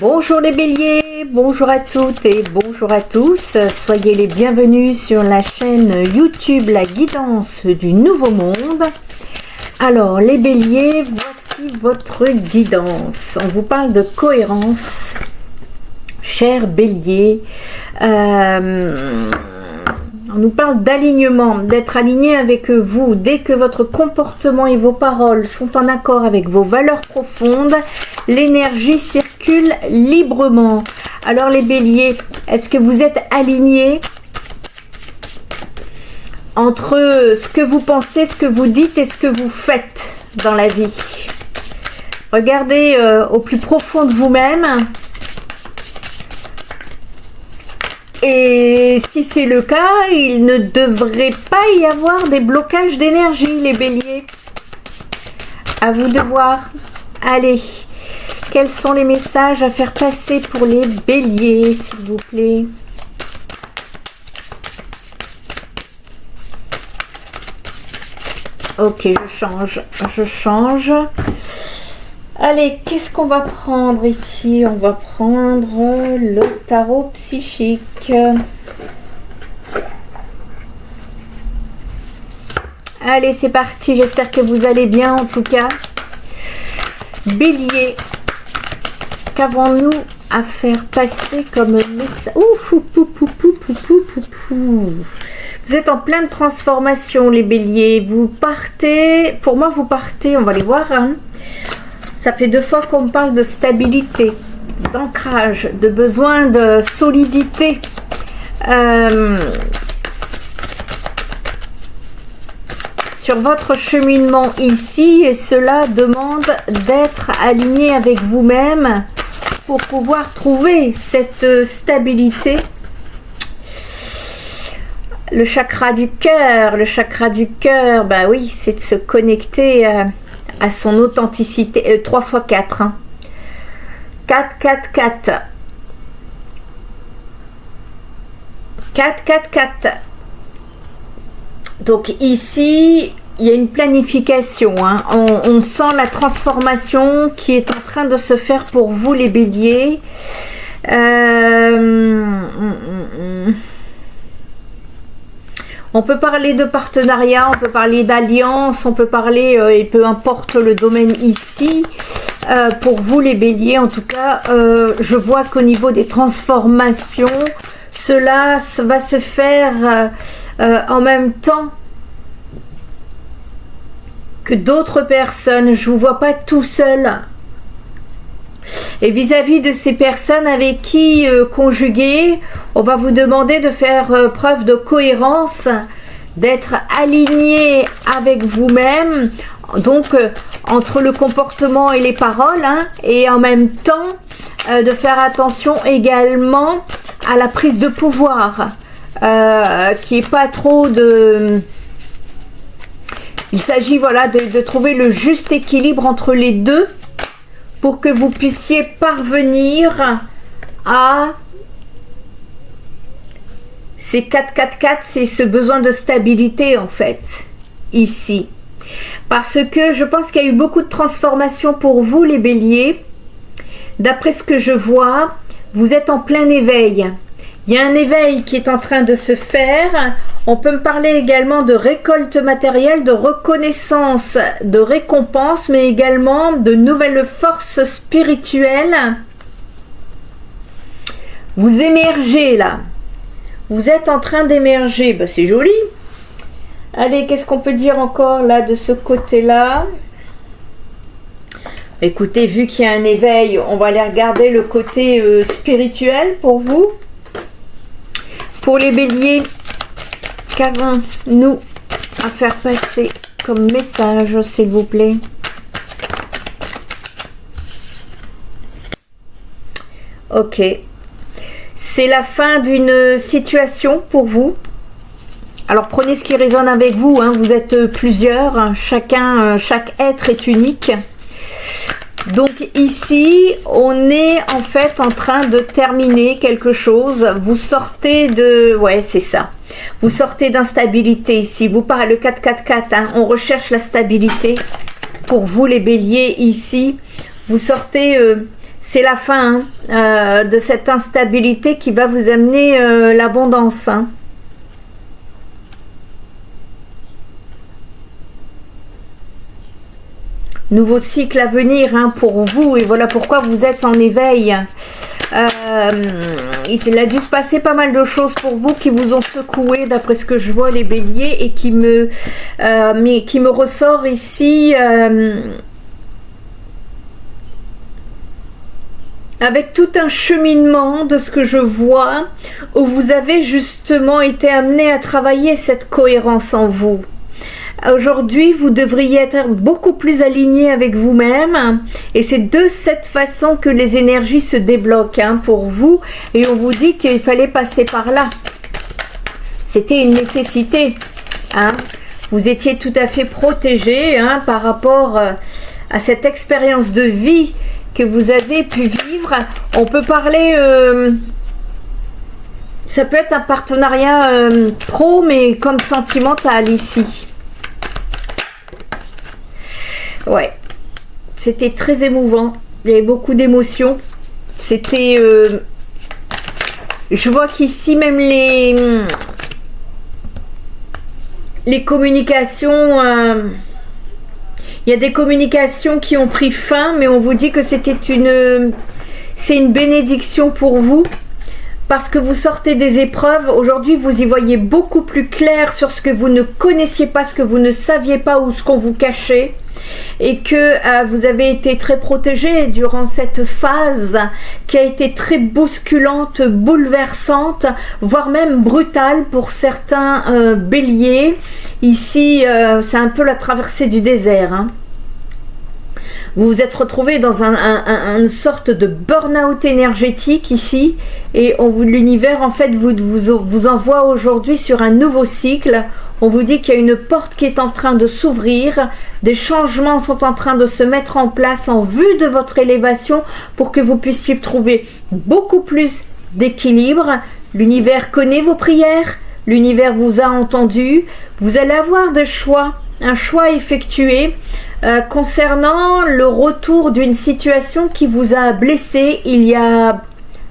Bonjour les béliers, bonjour à toutes et bonjour à tous. Soyez les bienvenus sur la chaîne YouTube La Guidance du Nouveau Monde. Alors les béliers, voici votre guidance. On vous parle de cohérence, chers béliers. On nous parle d'alignement, d'être aligné avec vous. Dès que votre comportement et vos paroles sont en accord avec vos valeurs profondes, l'énergie circule librement. Alors les béliers, est-ce que vous êtes alignés entre ce que vous pensez, ce que vous dites et ce que vous faites dans la vie? Regardez au plus profond de vous-même. Et si c'est le cas, il ne devrait pas y avoir des blocages d'énergie, les béliers. À vous de voir. Allez, quels sont les messages à faire passer pour les béliers, s'il vous plaît? Ok, je change. Allez, qu'est-ce qu'on va prendre ici? On va prendre le tarot psychique. Allez, c'est parti. J'espère que vous allez bien en tout cas. Bélier, qu'avons-nous à faire passer comme message? Vous êtes en pleine transformation, les béliers. Vous partez, pour moi, vous partez, on va les voir, hein. Ça fait 2 fois qu'on parle de stabilité, d'ancrage, de besoin de solidité. Sur votre cheminement ici, et cela demande d'être aligné avec vous-même pour pouvoir trouver cette stabilité. Le chakra du cœur, bah oui, c'est de se connecter à son authenticité. 3 x 4, hein. 4, 4, 4. 4, 4, 4. Donc ici, il y a une planification, hein. On sent la transformation qui est en train de se faire pour vous, les béliers. On peut parler de partenariat, on peut parler d'alliance, on peut parler, et peu importe le domaine ici, pour vous les béliers, en tout cas, je vois qu'au niveau des transformations, cela va se faire en même temps que d'autres personnes. Je ne vous vois pas tout seul. Et vis-à-vis de ces personnes avec qui conjuguer, on va vous demander de faire preuve de cohérence, d'être aligné avec vous-même, donc entre le comportement et les paroles, hein, et en même temps de faire attention également à la prise de pouvoir, qui est pas trop de... Il s'agit voilà, de trouver le juste équilibre entre les deux, pour que vous puissiez parvenir à ces 4-4-4, c'est ce besoin de stabilité en fait, ici. Parce que je pense qu'il y a eu beaucoup de transformations pour vous les béliers. D'après ce que je vois, vous êtes en plein éveil. Il y a un éveil qui est en train de se faire. On peut me parler également de récolte matérielle, de reconnaissance, de récompense, mais également de nouvelles forces spirituelles. Vous émergez là. Vous êtes en train d'émerger. Ben, c'est joli. Allez, qu'est-ce qu'on peut dire encore là de ce côté-là? Écoutez, vu qu'il y a un éveil, on va aller regarder le côté spirituel pour vous. Pour les béliers, qu'avons-nous à faire passer comme message, s'il vous plaît? Ok. C'est la fin d'une situation pour vous. Alors prenez ce qui résonne avec vous, hein. Vous êtes plusieurs, hein. Chaque être est unique. Donc ici, on est en fait en train de terminer quelque chose. Vous sortez de... Ouais, c'est ça. Vous sortez d'instabilité ici. Vous parlez le 4-4-4, hein. On recherche la stabilité. Pour vous les béliers ici, vous sortez c'est la fin de cette instabilité qui va vous amener l'abondance. Hein. Nouveau cycle à venir hein, pour vous, et voilà pourquoi vous êtes en éveil. Il a dû se passer pas mal de choses pour vous qui vous ont secoué d'après ce que je vois les béliers, et qui me ressort ici avec tout un cheminement de ce que je vois, où vous avez justement été amené à travailler cette cohérence en vous. Aujourd'hui, vous devriez être beaucoup plus aligné avec vous-même, et c'est de cette façon que les énergies se débloquent hein, pour vous, et on vous dit qu'il fallait passer par là. C'était une nécessité. Hein. Vous étiez tout à fait protégé hein, par rapport à cette expérience de vie que vous avez pu vivre. On peut parler... ça peut être un partenariat pro, mais comme sentimental ici. Ouais, c'était très émouvant. Il y avait beaucoup d'émotions. C'était... je vois qu'ici, même les communications... il y a des communications qui ont pris fin, mais on vous dit que c'était c'est une bénédiction pour vous. Parce que vous sortez des épreuves. Aujourd'hui, vous y voyez beaucoup plus clair sur ce que vous ne connaissiez pas, ce que vous ne saviez pas ou ce qu'on vous cachait. Et que vous avez été très protégé durant cette phase qui a été très bousculante, bouleversante, voire même brutale pour certains béliers. Ici, c'est un peu la traversée du désert. Hein. Vous vous êtes retrouvé dans une sorte de burn-out énergétique ici, et l'univers en fait vous envoie aujourd'hui sur un nouveau cycle. On vous dit qu'il y a une porte qui est en train de s'ouvrir, des changements sont en train de se mettre en place en vue de votre élévation pour que vous puissiez trouver beaucoup plus d'équilibre. L'univers connaît vos prières, l'univers vous a entendu, vous allez avoir des choix, un choix effectué concernant le retour d'une situation qui vous a blessé il y a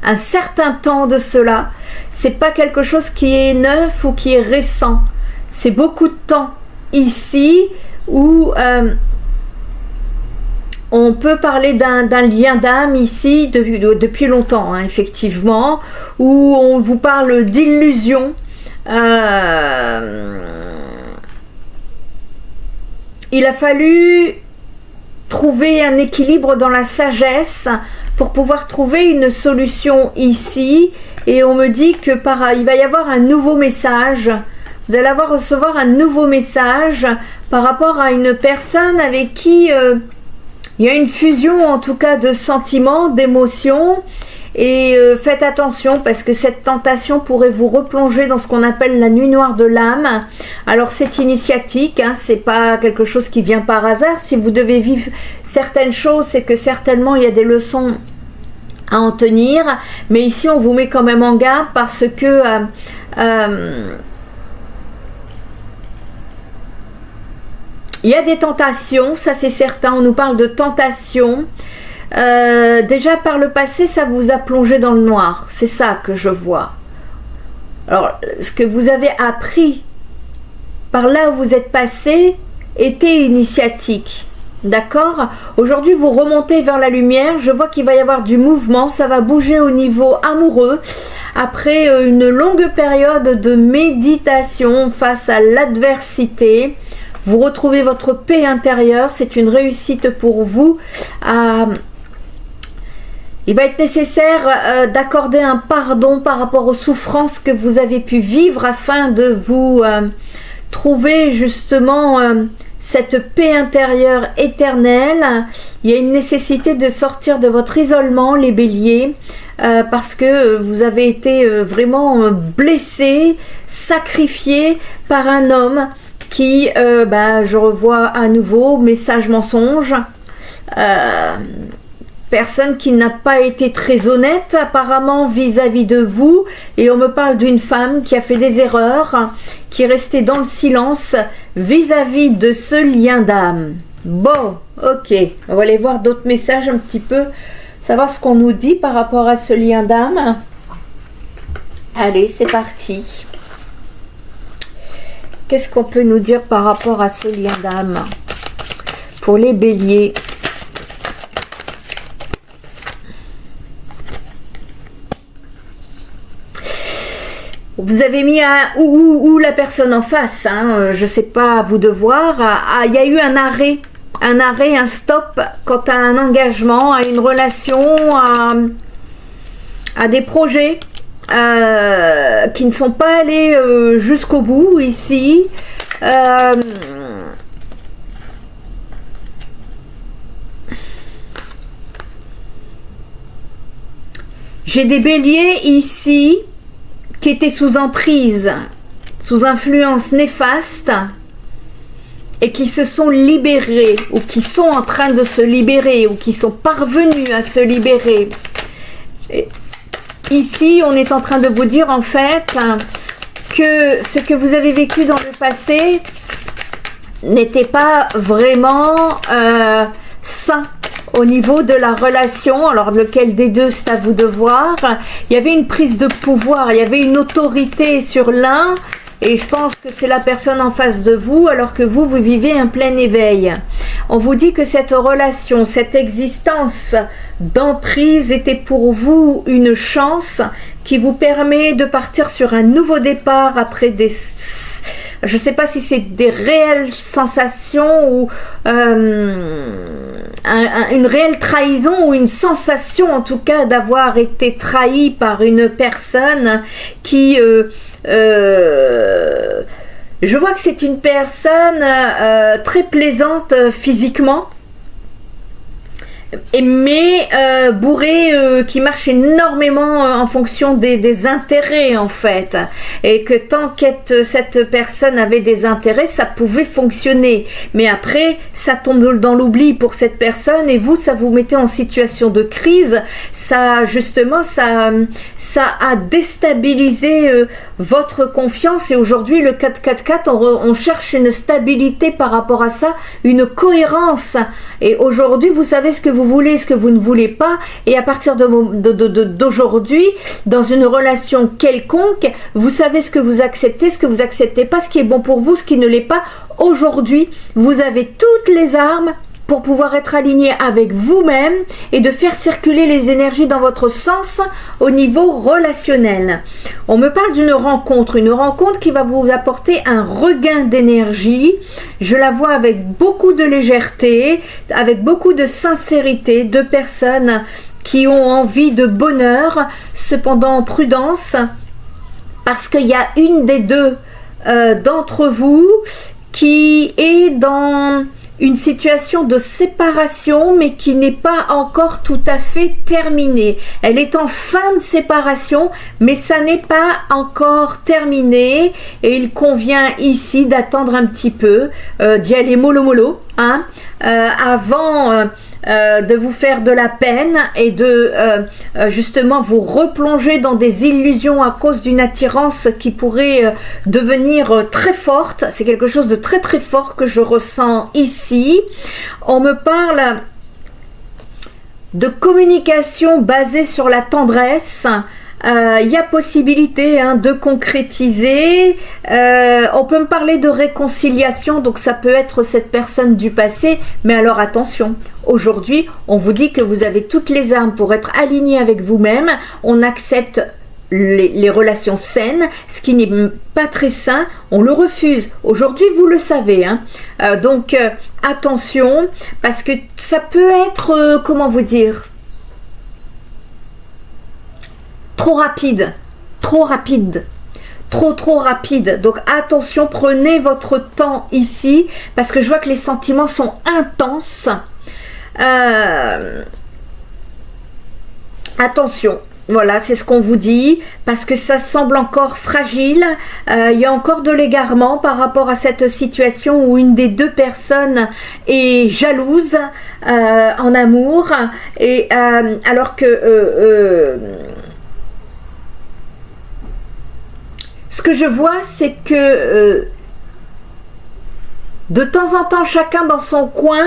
un certain temps de cela. C'est pas quelque chose qui est neuf ou qui est récent. C'est beaucoup de temps ici où on peut parler d'un lien d'âme ici depuis longtemps, hein, effectivement, où on vous parle d'illusion. Il a fallu trouver un équilibre dans la sagesse pour pouvoir trouver une solution ici, et on me dit que il va y avoir un nouveau message. Vous allez recevoir un nouveau message par rapport à une personne avec qui il y a une fusion en tout cas de sentiments, d'émotions, et faites attention parce que cette tentation pourrait vous replonger dans ce qu'on appelle la nuit noire de l'âme. Alors c'est initiatique, hein, c'est pas quelque chose qui vient par hasard. Si vous devez vivre certaines choses, c'est que certainement il y a des leçons à en tenir, mais ici on vous met quand même en garde parce que il y a des tentations, ça c'est certain. On nous parle de tentations. Déjà par le passé, ça vous a plongé dans le noir. C'est ça que je vois. Alors, ce que vous avez appris par là où vous êtes passé était initiatique. D'accord? Aujourd'hui, vous remontez vers la lumière. Je vois qu'il va y avoir du mouvement. Ça va bouger au niveau amoureux. Après une longue période de méditation face à l'adversité, vous retrouvez votre paix intérieure. C'est une réussite pour vous. Il va être nécessaire d'accorder un pardon par rapport aux souffrances que vous avez pu vivre afin de vous trouver justement cette paix intérieure éternelle. Il y a une nécessité de sortir de votre isolement, les béliers, parce que vous avez été vraiment blessés, sacrifiés par un homme qui, je revois à nouveau, message mensonge, personne qui n'a pas été très honnête apparemment vis-à-vis de vous, et on me parle d'une femme qui a fait des erreurs, qui est restée dans le silence vis-à-vis de ce lien d'âme. Bon, ok, on va aller voir d'autres messages un petit peu savoir ce qu'on nous dit par rapport à ce lien d'âme. Allez, c'est parti. Qu'est-ce qu'on peut nous dire par rapport à ce lien d'âme pour les béliers? Vous avez mis un ou la personne en face, hein, je sais pas, à vous de voir. Il y a eu un arrêt, un stop quant à un engagement, à une relation, à des projets qui ne sont pas allés jusqu'au bout ici. J'ai des béliers ici qui étaient sous emprise, sous influence néfaste, et qui se sont libérés, ou qui sont en train de se libérer, ou qui sont parvenus à se libérer. Et ici, on est en train de vous dire en fait que ce que vous avez vécu dans le passé n'était pas vraiment sain au niveau de la relation. Alors lequel des deux, c'est à vous de voir. Il y avait une prise de pouvoir, il y avait une autorité sur l'un, et je pense que c'est la personne en face de vous, alors que vous vivez un plein éveil. On vous dit que cette relation, cette existence d'emprise était pour vous une chance qui vous permet de partir sur un nouveau départ après des... Je ne sais pas si c'est des réelles sensations ou une réelle trahison, ou une sensation en tout cas d'avoir été trahi par une personne qui... je vois que c'est une personne très plaisante physiquement, mais bourré, qui marche énormément en fonction des intérêts en fait, et que tant que cette personne avait des intérêts, ça pouvait fonctionner, mais après ça tombe dans l'oubli pour cette personne, et vous, ça vous mettait en situation de crise. Ça justement, ça a déstabilisé votre confiance, et aujourd'hui le 4-4-4, on cherche une stabilité par rapport à ça, une cohérence, et aujourd'hui vous savez ce que vous voulez, ce que vous ne voulez pas, et à partir d'aujourd'hui, dans une relation quelconque, vous savez ce que vous acceptez, ce que vous acceptez pas, ce qui est bon pour vous, ce qui ne l'est pas. Aujourd'hui, vous avez toutes les armes pour pouvoir être aligné avec vous-même et de faire circuler les énergies dans votre sens au niveau relationnel. On me parle d'une rencontre, une rencontre qui va vous apporter un regain d'énergie. Je la vois avec beaucoup de légèreté, avec beaucoup de sincérité, de personnes qui ont envie de bonheur, cependant prudence, parce qu'il y a une des deux d'entre vous qui est dans une situation de séparation, mais qui n'est pas encore tout à fait terminée. Elle est en fin de séparation, mais ça n'est pas encore terminé, et il convient ici d'attendre un petit peu, d'y aller mollo, hein, avant de vous faire de la peine et de justement vous replonger dans des illusions à cause d'une attirance qui pourrait devenir très forte. C'est quelque chose de très très fort que je ressens ici. On me parle de communication basée sur la tendresse. Il y a possibilité de concrétiser. On peut me parler de réconciliation, donc ça peut être cette personne du passé, mais alors attention, aujourd'hui on vous dit que vous avez toutes les armes pour être aligné avec vous-même. On accepte les relations saines, ce qui n'est pas très sain, on le refuse. Aujourd'hui, vous le savez, hein. Donc attention, parce que ça peut être, comment vous dire, trop rapide, trop rapide. Donc attention, prenez votre temps ici, parce que je vois que les sentiments sont intenses. Attention, voilà, c'est ce qu'on vous dit, parce que ça semble encore fragile. Il y a encore de l'égarement par rapport à cette situation où une des deux personnes est jalouse en amour, et alors que ce que je vois, c'est que de temps en temps, chacun dans son coin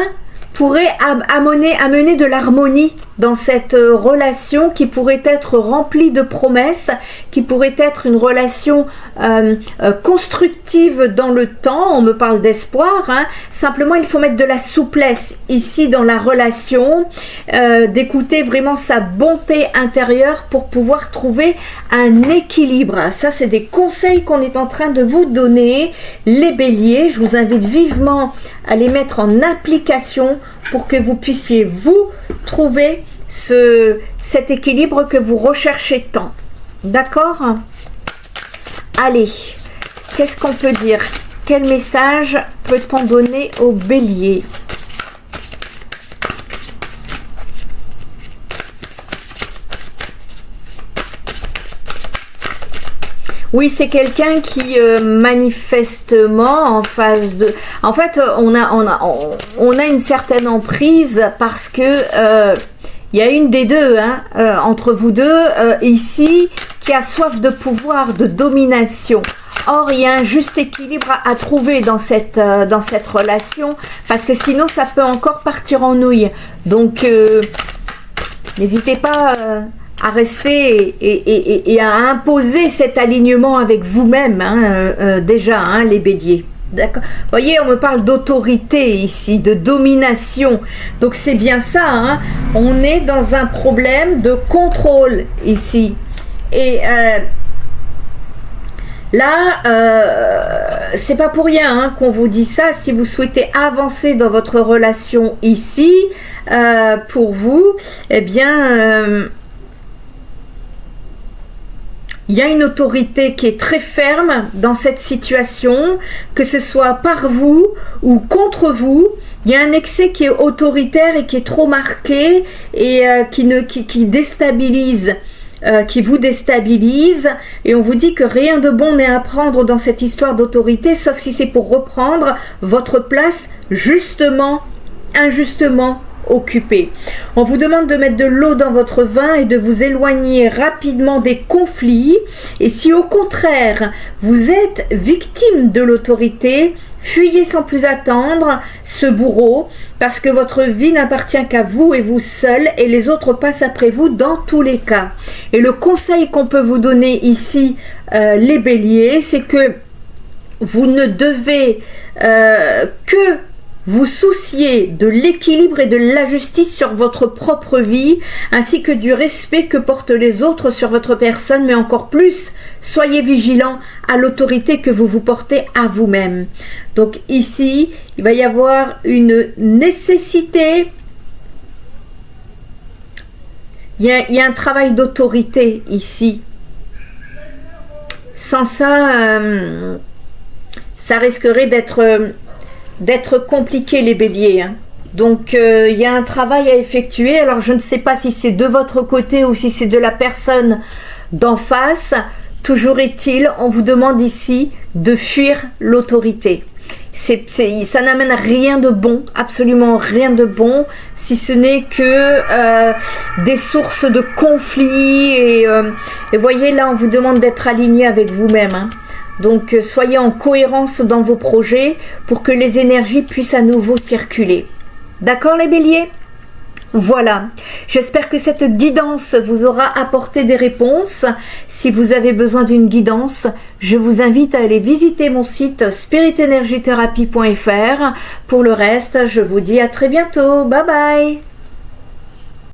pourrait amener de l'harmonie dans cette relation qui pourrait être remplie de promesses, qui pourrait être une relation constructive dans le temps. On me parle d'espoir, hein. Simplement il faut mettre de la souplesse ici dans la relation, d'écouter vraiment sa bonté intérieure pour pouvoir trouver un équilibre. Ça, c'est des conseils qu'on est en train de vous donner, les béliers. Je vous invite vivement à les mettre en application pour que vous puissiez vous trouver cet équilibre que vous recherchez tant. D'accord? Allez, qu'est-ce qu'on peut dire? Quel message peut-on donner aux béliers? Oui, c'est quelqu'un qui manifestement en phase de... En fait, on a une certaine emprise parce que il y a une des deux, hein, entre vous deux, ici, qui a soif de pouvoir, de domination. Or, il y a un juste équilibre à trouver dans cette relation, parce que sinon, ça peut encore partir en nouille. Donc, n'hésitez pas... à rester et à imposer cet alignement avec vous-même, hein, déjà, hein, les béliers. D'accord. Vous voyez, on me parle d'autorité ici, de domination. Donc c'est bien ça, hein. On est dans un problème de contrôle ici. Et là, c'est pas pour rien, hein, qu'on vous dit ça. Si vous souhaitez avancer dans votre relation ici, pour vous, eh bien... il y a une autorité qui est très ferme dans cette situation, que ce soit par vous ou contre vous. Il y a un excès qui est autoritaire et qui est trop marqué et qui déstabilise, qui vous déstabilise. Et on vous dit que rien de bon n'est à prendre dans cette histoire d'autorité, sauf si c'est pour reprendre votre place justement, injustement occupé. On vous demande de mettre de l'eau dans votre vin et de vous éloigner rapidement des conflits. Et si au contraire vous êtes victime de l'autorité, fuyez sans plus attendre ce bourreau, parce que votre vie n'appartient qu'à vous et vous seul, et les autres passent après vous dans tous les cas. Et le conseil qu'on peut vous donner ici, les béliers, c'est que vous ne devez que vous souciez de l'équilibre et de la justice sur votre propre vie, ainsi que du respect que portent les autres sur votre personne, mais encore plus, soyez vigilants à l'autorité que vous vous portez à vous-même. Donc ici, il va y avoir une nécessité, il y a un travail d'autorité ici. Sans ça, ça risquerait d'être compliqué, les béliers, hein. Donc il y a un travail à effectuer. Alors je ne sais pas si c'est de votre côté ou si c'est de la personne d'en face. Toujours est-il, on vous demande ici de fuir l'autorité. Ça n'amène rien de bon, absolument rien de bon, si ce n'est que des sources de conflits. Et voyez, là on vous demande d'être aligné avec vous-même, hein. Donc soyez en cohérence dans vos projets pour que les énergies puissent à nouveau circuler. D'accord, les béliers? Voilà, j'espère que cette guidance vous aura apporté des réponses. Si vous avez besoin d'une guidance, je vous invite à aller visiter mon site spiritenergitherapie.fr. Pour le reste, je vous dis à très bientôt. Bye bye.